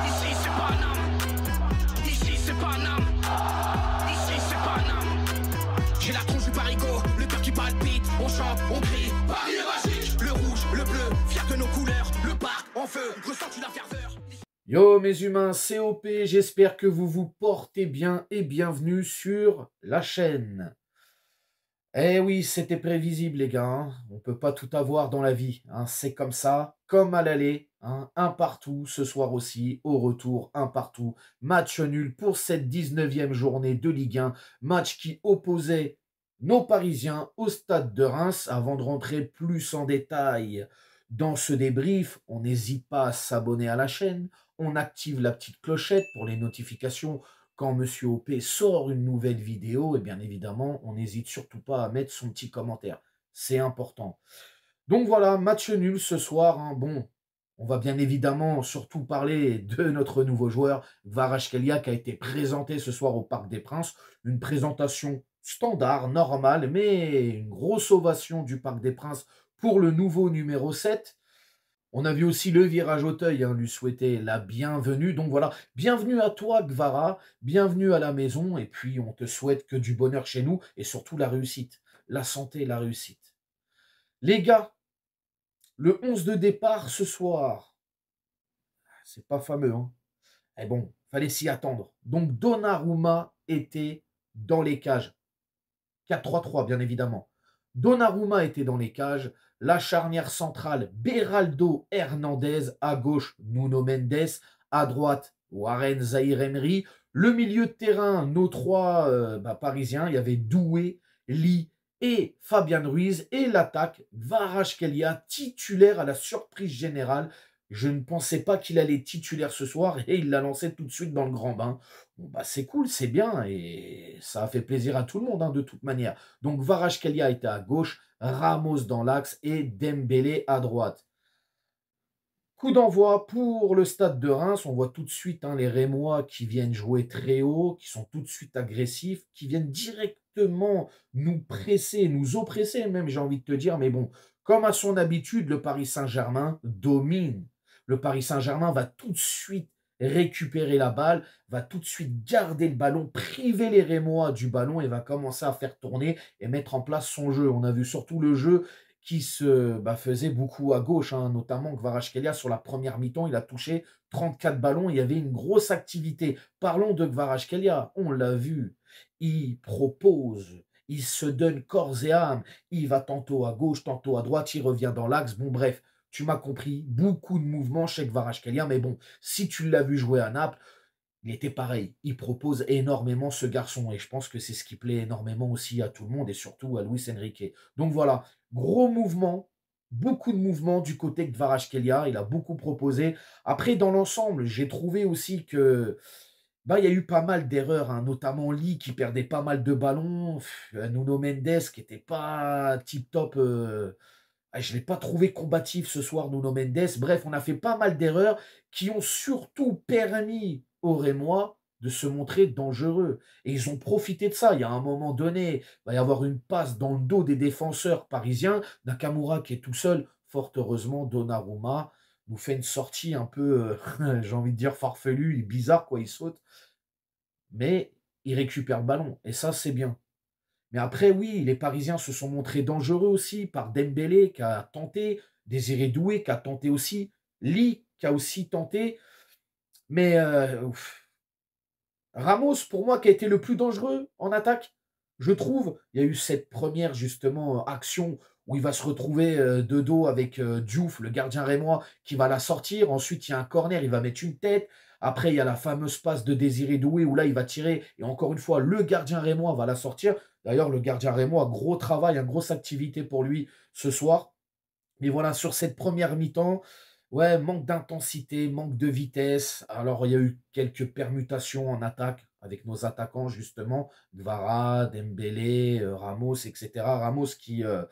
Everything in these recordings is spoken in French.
Ici c'est Paname. Ici c'est Paname. Ici c'est Paname. J'ai la tronche du parigot, le cœur qui palpite. On chante, on crie, Paris est magique. Le rouge, le bleu, fier de nos couleurs. Le parc en feu, ressens-tu la ferveur? Yo mes humains, c'est OP, j'espère que vous vous portez bien et bienvenue sur la chaîne. Eh oui, c'était prévisible les gars, hein. On peut pas tout avoir dans la vie, hein. C'est comme ça, comme à l'aller, hein. Un partout, ce soir aussi, au retour, un partout. Match nul pour cette 19e journée de Ligue 1, match qui opposait nos Parisiens au stade de Reims. Avant de rentrer plus en détail dans ce débrief, on n'hésite pas à s'abonner à la chaîne, on active la petite clochette pour les notifications quand Monsieur OP sort une nouvelle vidéo, et bien évidemment, on n'hésite surtout pas à mettre son petit commentaire. C'est important. Donc voilà, match nul ce soir, hein. Bon, on va bien évidemment surtout parler de notre nouveau joueur, Kvaratskhelia, qui a été présenté ce soir au Parc des Princes. Une présentation standard, normale, mais une grosse ovation du Parc des Princes pour le nouveau numéro 7. On a vu aussi le virage Auteuil, hein, lui souhaiter la bienvenue. Donc voilà, bienvenue à toi Gvara, bienvenue à la maison. Et puis on te souhaite que du bonheur chez nous et surtout la réussite, la santé et la réussite. Les gars, le 11 de départ ce soir, c'est pas fameux, hein. Eh bon, fallait s'y attendre. Donc Donnarumma était dans les cages. 4-3-3 bien évidemment. Donnarumma était dans les cages. La charnière centrale, Beraldo Hernandez. À gauche, Nuno Mendes. À droite, Warren Zahir Emery. Le milieu de terrain, nos trois parisiens. Il y avait Doué, Lee et Fabian Ruiz. Et l'attaque, Kvaratskhelia, titulaire à la surprise générale. Je ne pensais pas qu'il allait titulaire ce soir et il l'a lancé tout de suite dans le grand bain. Bon, bah, c'est cool, c'est bien et ça a fait plaisir à tout le monde, hein, de toute manière. Donc Kvaratskhelia était à gauche, Ramos dans l'axe et Dembélé à droite. Coup d'envoi pour le stade de Reims. On voit tout de suite, hein, les Rémois qui viennent jouer très haut, qui sont tout de suite agressifs, qui viennent directement nous presser, nous oppresser même, j'ai envie de te dire. Mais bon, comme à son habitude, le Paris Saint-Germain domine. Le Paris Saint-Germain va tout de suite récupérer la balle, va tout de suite garder le ballon, priver les Rémois du ballon et va commencer à faire tourner et mettre en place son jeu. On a vu surtout le jeu qui se faisait beaucoup à gauche, hein, notamment Kvaratskhelia sur la première mi-temps, il a touché 34 ballons, il y avait une grosse activité. Parlons de Kvaratskhelia, on l'a vu, il propose, il se donne corps et âme, il va tantôt à gauche, tantôt à droite, il revient dans l'axe, bon bref, tu m'as compris, beaucoup de mouvements chez Kvaratskhelia, mais bon, si tu l'as vu jouer à Naples, il était pareil. Il propose énormément ce garçon et je pense que c'est ce qui plaît énormément aussi à tout le monde et surtout à Luis Enrique. Donc voilà, gros mouvement, beaucoup de mouvements du côté de Kvaratskhelia. Il a beaucoup proposé. Après, dans l'ensemble, j'ai trouvé aussi que il y a eu pas mal d'erreurs, hein, notamment Lee qui perdait pas mal de ballons. Nuno Mendes qui n'était pas tip-top. Je ne l'ai pas trouvé combatif ce soir, Nuno Mendes. Bref, on a fait pas mal d'erreurs qui ont surtout permis aux Rémois de se montrer dangereux. Et ils ont profité de ça. Il y a un moment donné, il va y avoir une passe dans le dos des défenseurs parisiens. Nakamura qui est tout seul. Fort heureusement, Donnarumma nous fait une sortie un peu, j'ai envie de dire, farfelue, bizarre, quoi. Il saute. Mais il récupère le ballon. Et ça, c'est bien. Mais après, oui, les Parisiens se sont montrés dangereux aussi par Dembélé qui a tenté, Désiré Doué qui a tenté aussi, Lee qui a aussi tenté. Mais Ramos, pour moi, qui a été le plus dangereux en attaque, je trouve. Il y a eu cette première, justement, action où il va se retrouver de dos avec Diouf, le gardien rémois, qui va la sortir. Ensuite, il y a un corner, il va mettre une tête. Après, il y a la fameuse passe de Désiré Doué où là, il va tirer. Et encore une fois, le gardien rémois va la sortir. D'ailleurs, le gardien rémois, gros travail, une grosse activité pour lui ce soir. Mais voilà, sur cette première mi-temps, ouais, manque d'intensité, manque de vitesse. Alors, il y a eu quelques permutations en attaque avec nos attaquants, justement. Gvara, Dembélé, Ramos, etc. Ramos qui a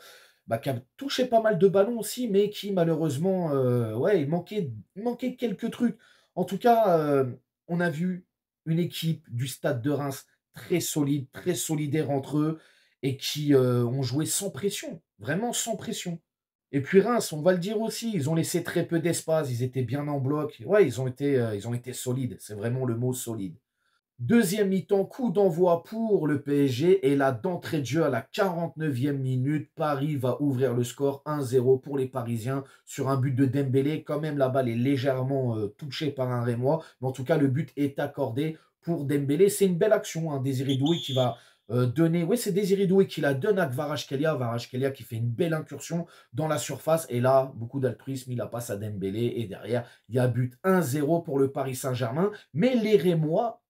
touché pas mal de ballons aussi, mais qui, malheureusement, ouais, il manquait quelques trucs. En tout cas, on a vu une équipe du Stade de Reims très solide, très solidaire entre eux et qui ont joué sans pression, vraiment sans pression. Et puis Reims, on va le dire aussi, ils ont laissé très peu d'espace, ils étaient bien en bloc. Ouais, ils ont été solides, c'est vraiment le mot solide. Deuxième mi-temps, coup d'envoi pour le PSG et là, d'entrée de jeu à la 49e minute, Paris va ouvrir le score 1-0 pour les Parisiens sur un but de Dembélé. Quand même, la balle est légèrement touchée par un Rémois, mais en tout cas, le but est accordé pour Dembélé. C'est une belle action, hein, Désiré Doué qui va donner... Oui, c'est Désiré Doué qui la donne à Kvaratskhelia. Kvaratskhelia qui fait une belle incursion dans la surface. Et là, beaucoup d'altruisme, il la passe à Dembélé. Et derrière, il y a but 1-0 pour le Paris Saint-Germain. Mais les Rémois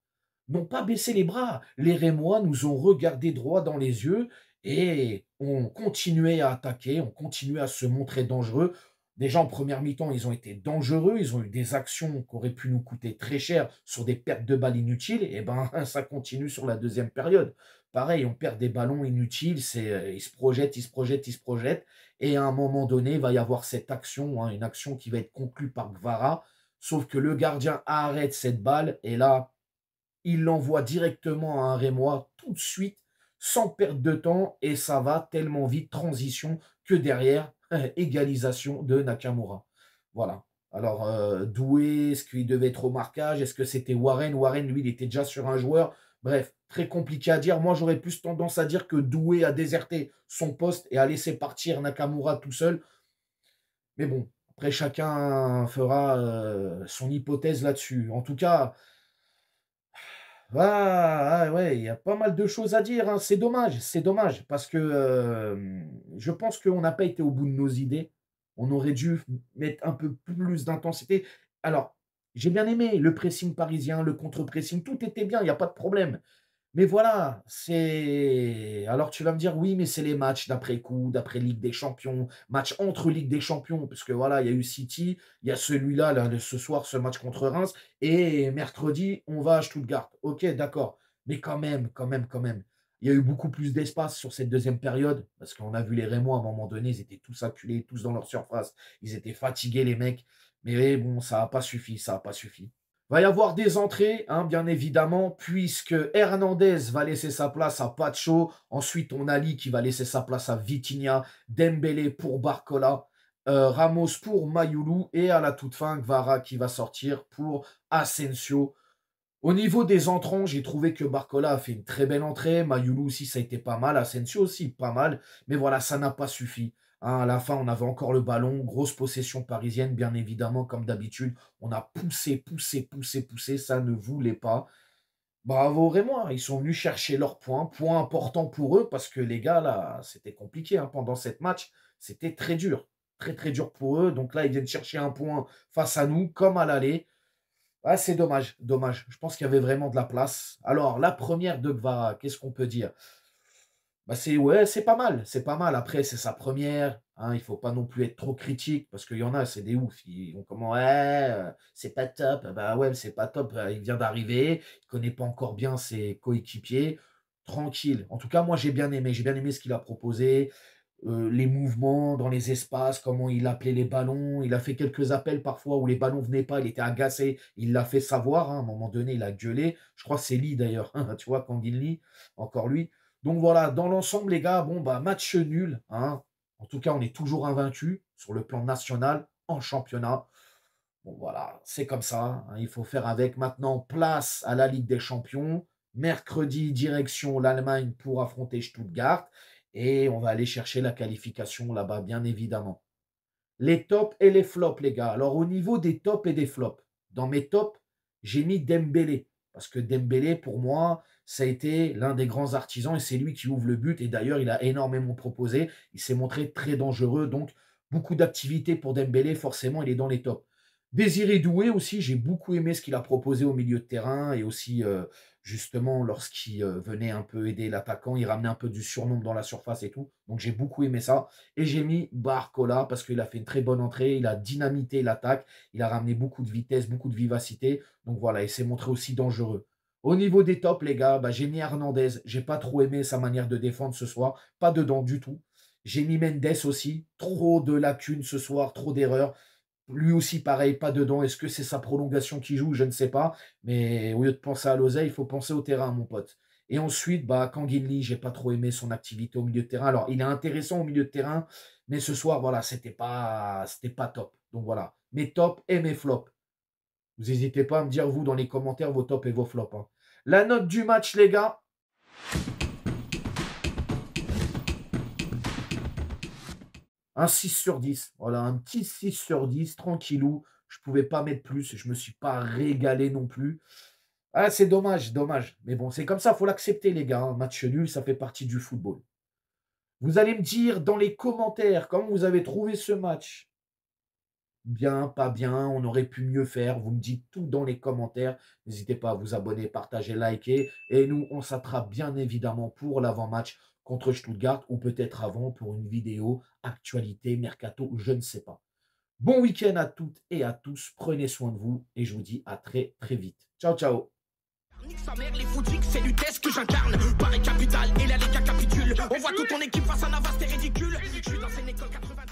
n'ont pas baissé les bras. Les Rémois nous ont regardé droit dans les yeux et ont continué à attaquer, ont continué à se montrer dangereux. Déjà en première mi-temps, ils ont été dangereux, ils ont eu des actions qui auraient pu nous coûter très cher sur des pertes de balles inutiles, et ben ça continue sur la deuxième période. Pareil, on perd des ballons inutiles, ils se projettent, ils se projettent, ils se projettent, et à un moment donné, il va y avoir cette action, hein, une action qui va être conclue par Gvara, sauf que le gardien arrête cette balle, et là, il l'envoie directement à un Rémois tout de suite, sans perdre de temps, et ça va tellement vite, transition, que derrière, égalisation de Nakamura. Voilà. Alors, Doué, est-ce qu'il devait être au marquage? Est-ce que c'était Warren? Warren, lui, il était déjà sur un joueur. Bref, très compliqué à dire. Moi, j'aurais plus tendance à dire que Doué a déserté son poste et a laissé partir Nakamura tout seul. Mais bon, après, chacun fera son hypothèse là-dessus. En tout cas, ah, ah ouais, il y a pas mal de choses à dire, hein. C'est dommage, parce que je pense qu'on n'a pas été au bout de nos idées. On aurait dû mettre un peu plus d'intensité. Alors, j'ai bien aimé le pressing parisien, le contre-pressing, tout était bien, il n'y a pas de problème. Mais voilà, c'est alors tu vas me dire: «Oui, mais c'est les matchs d'après coup, d'après Ligue des Champions, match entre Ligue des Champions», parce que voilà, il y a eu City, il y a celui-là, là, ce soir, ce match contre Reims et mercredi, on va à Stuttgart. OK, d'accord, mais quand même. Il y a eu beaucoup plus d'espace sur cette deuxième période parce qu'on a vu les Rémois à un moment donné, ils étaient tous acculés, tous dans leur surface. Ils étaient fatigués les mecs, mais bon, ça n'a pas suffi, ça n'a pas suffi. Va y avoir des entrées, hein, bien évidemment, puisque Hernandez va laisser sa place à Pacho. Ensuite, on a Ali qui va laisser sa place à Vitinha. Dembélé pour Barcola. Ramos pour Mayoulou. Et à la toute fin, Gvara qui va sortir pour Asensio. Au niveau des entrants, j'ai trouvé que Barcola a fait une très belle entrée. Mayoulou aussi, ça a été pas mal. Asensio aussi, pas mal. Mais voilà, ça n'a pas suffi. Hein, à la fin, on avait encore le ballon. Grosse possession parisienne, bien évidemment, comme d'habitude. On a poussé. Ça ne voulait pas. Bravo Rémois, ils sont venus chercher leurs points. Point important pour eux parce que les gars, là, c'était compliqué, hein, pendant cette match. C'était très dur. Très dur pour eux. Donc là, ils viennent chercher un point face à nous, comme à l'aller. Ah, c'est dommage, dommage. Je pense qu'il y avait vraiment de la place. Alors, la première de Gvara, qu'est-ce qu'on peut dire? Bah, c'est ouais, c'est pas mal, c'est pas mal. Après, c'est sa première, hein, il faut pas non plus être trop critique parce qu'il y en a, c'est des oufs. Ils vont comment: «Ouais, c'est pas top». Bah, ouais, c'est pas top, il vient d'arriver, il connaît pas encore bien ses coéquipiers. Tranquille. En tout cas, moi, j'ai bien aimé ce qu'il a proposé, les mouvements dans les espaces, comment il appelait les ballons. Il a fait quelques appels parfois où les ballons venaient pas, il était agacé, il l'a fait savoir, hein, à un moment donné, il a gueulé. Je crois que c'est Lee d'ailleurs, tu vois? Kangin Lee, encore lui. Donc voilà, dans l'ensemble, les gars, bon, bah, match nul, hein. En tout cas, on est toujours invaincus sur le plan national, en championnat. Bon, voilà, c'est comme ça, hein, il faut faire avec. Maintenant, place à la Ligue des Champions. Mercredi, direction l'Allemagne pour affronter Stuttgart. Et on va aller chercher la qualification là-bas, bien évidemment. Les tops et les flops, les gars. Alors, au niveau des tops et des flops, dans mes tops, j'ai mis Dembélé. Parce que Dembélé, pour moi, ça a été l'un des grands artisans et c'est lui qui ouvre le but. Et d'ailleurs, il a énormément proposé. Il s'est montré très dangereux. Donc, beaucoup d'activités pour Dembélé. Forcément, il est dans les tops. Désiré Doué aussi, j'ai beaucoup aimé ce qu'il a proposé au milieu de terrain et aussi justement lorsqu'il venait un peu aider l'attaquant, il ramenait un peu du surnombre dans la surface et tout. Donc j'ai beaucoup aimé ça. Et j'ai mis Barcola parce qu'il a fait une très bonne entrée, il a dynamité l'attaque, il a ramené beaucoup de vitesse, beaucoup de vivacité. Donc voilà, il s'est montré aussi dangereux. Au niveau des tops, les gars, bah, j'ai mis Hernandez. J'ai pas trop aimé sa manière de défendre ce soir. Pas dedans du tout. J'ai mis Mendes aussi. Trop de lacunes ce soir, trop d'erreurs. Lui aussi, pareil, pas dedans. Est-ce que c'est sa prolongation qui joue? Je ne sais pas. Mais au lieu de penser à l'oseille, il faut penser au terrain, mon pote. Et ensuite, bah, Kanginli, j'ai pas trop aimé son activité au milieu de terrain. Alors, il est intéressant au milieu de terrain, mais ce soir, voilà, c'était pas top. Donc voilà, mes tops et mes flops. Vous n'hésitez pas à me dire, vous, dans les commentaires, vos tops et vos flops, hein. La note du match, les gars. Un 6 sur 10. Voilà, un petit 6 sur 10, tranquillou. Je ne pouvais pas mettre plus. Je ne me suis pas régalé non plus. Ah, c'est dommage, dommage. Mais bon, c'est comme ça, il faut l'accepter, les gars. Un match nul, ça fait partie du football. Vous allez me dire dans les commentaires comment vous avez trouvé ce match. Bien, pas bien, on aurait pu mieux faire. Vous me dites tout dans les commentaires. N'hésitez pas à vous abonner, partager, liker. Et nous, on s'attrape bien évidemment pour l'avant-match contre Stuttgart ou peut-être avant pour une vidéo actualité, mercato, je ne sais pas. Bon week-end à toutes et à tous. Prenez soin de vous et je vous dis à très très vite. Ciao, ciao. Nique sa mère, les footix, c'est l'UTES que j'incarne. Paris Capital et la Liga capitule. On voit toute ton équipe face à Navas, c'est ridicule. Je suis dans une école 80.